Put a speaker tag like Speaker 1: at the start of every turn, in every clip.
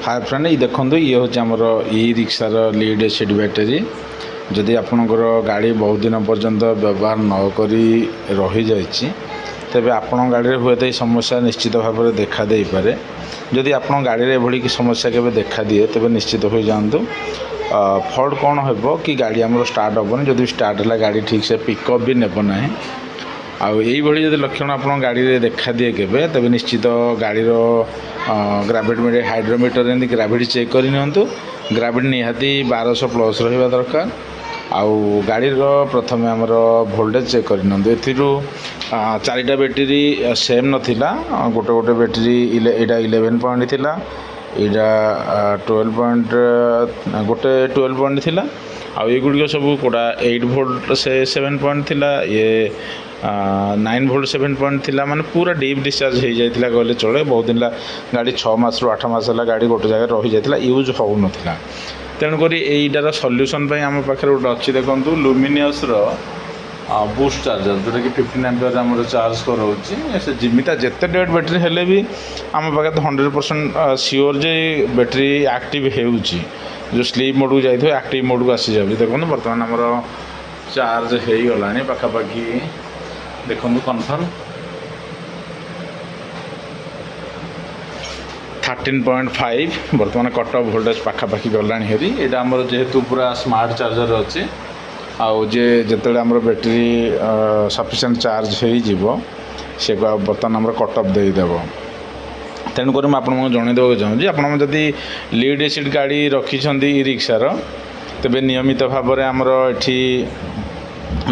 Speaker 1: Hi friend ये देखो ये हूँ आमर ई रिक्सार लीड एसिड बैटेरी जदि आपणकर गाड़ी बहुत दिन पर्यंत व्यवहार नक रही जाइए तेरे आपण गाड़ी हुए तो समस्या निश्चित भाव में देखा दे पारे जदि आप गाड़ी में एभली समस्या के देखा दिए तेज निश्चित हो जातु फल्ट कौन हो कि गाड़ी आमर स्टार्ट हेनी जदि स्टार्ट है गाड़ी ठीक से पिकअप भी नेब ना आईभली जब लक्षण आप गाड़ी में देखा दिए के तेज निश्चित गाड़ी ग्राविटी हाइड्रोमीटर एमती ग्राविटी चेक करनी ग्राविटी निहाती 1200 प्लस रहा दरकार आउ गाड़ी प्रथम आमर भोल्टेज चेक करनी चारिटा बैटेरी सेम नाला गोटे गोटे बैटेरी यहाँ 11 पॉइंट थिला यहाँ 12 पॉइंट गोटे 12 पॉइंट थिला आउ ये गुड़िक सब कोड़ा 8 वोल्ट से 7 पॉइंट थिला ये 9 वोल्ट 7 पॉइंट थिला माने पूरा डीप डिस्चार्ज हो जाता कहले चले बहुत दिन गाड़ी 6 मास रु 8 मास है गाड़ी गोटे जगह रही जाता यूज हो ना तेणुक यहीटार सल्यूसन आम पाखे गोटे अच्छी देखूँ लुमिनियस बूस्ट चार्जर जोटा कि 15 एम्पियर आम चार्ज कराऊँगी से जिमिता जिते डेट बैटेरी हेले भी आम पाखे तो 100% सियोर जे बैटेरी एक्टिव होउची जो स्लीप मोड को जाइए एक्टिव मोड को आसी जाए देखो बर्तमान आमर चार्ज हो गला पाखापाखि देखो कन्फर्म 13.5 बर्तमान कट ऑफ वोल्टेज पाखापाखि गलानी हेरी यहाँ आमर जेहेतु पूरा स्मार्ट चार्जर अच्छे आउ जे जिते आमर बैटेरी सफिशिएंट चार्ज हो से बर्तमान आमर कट ऑफ देदेव तेणुक मुझे जनईदेक चाहूँगी आपड़ी लीड एसिड गाड़ी रखिंट ई रिक्सार तेज नियमित भाव में आमर ये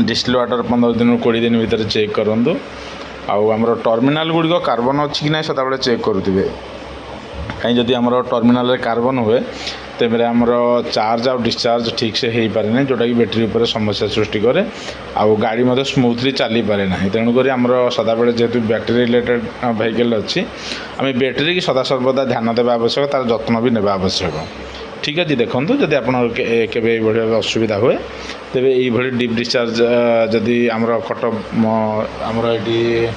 Speaker 1: डिस्टिल वाटर 15 दिन 20 दिन भितर चेक करूँ आमर टर्मिनाल गुड़िक कार्बन अच्छी कि ना सदा चेक करुवे कहीं जदि आमर टर्मिनाल कार्बन हुए तेरे आमर चार्ज आउ डिस्चार्ज ठीक से हो पारे ना जोटा कि बैटेरी उपर समस्या सृष्टि करे आउ गाड़ी मत स्मूथली चली पारे ना तेणुक आमर सदाबले जेहेतु बैटेरी रिलेटेड वेहिकल अच्छी आम बैटेरी की सदा सर्वदा ध्यान देवा आवश्यक तार जत्न भी नेबा आवश्यक ठीक अच्छे देखूँ जदि आप असुविधा हुए तेरे ये डीप डिस्चार्ज जदि आमर कट आमर ये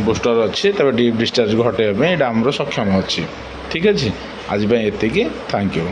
Speaker 1: बूस्टर अच्छी तब डीप डिस्चार्ज को हटाइबा यहाँ आमर सक्षम अच्छी ठीक अच्छे आज ये थैंक यू।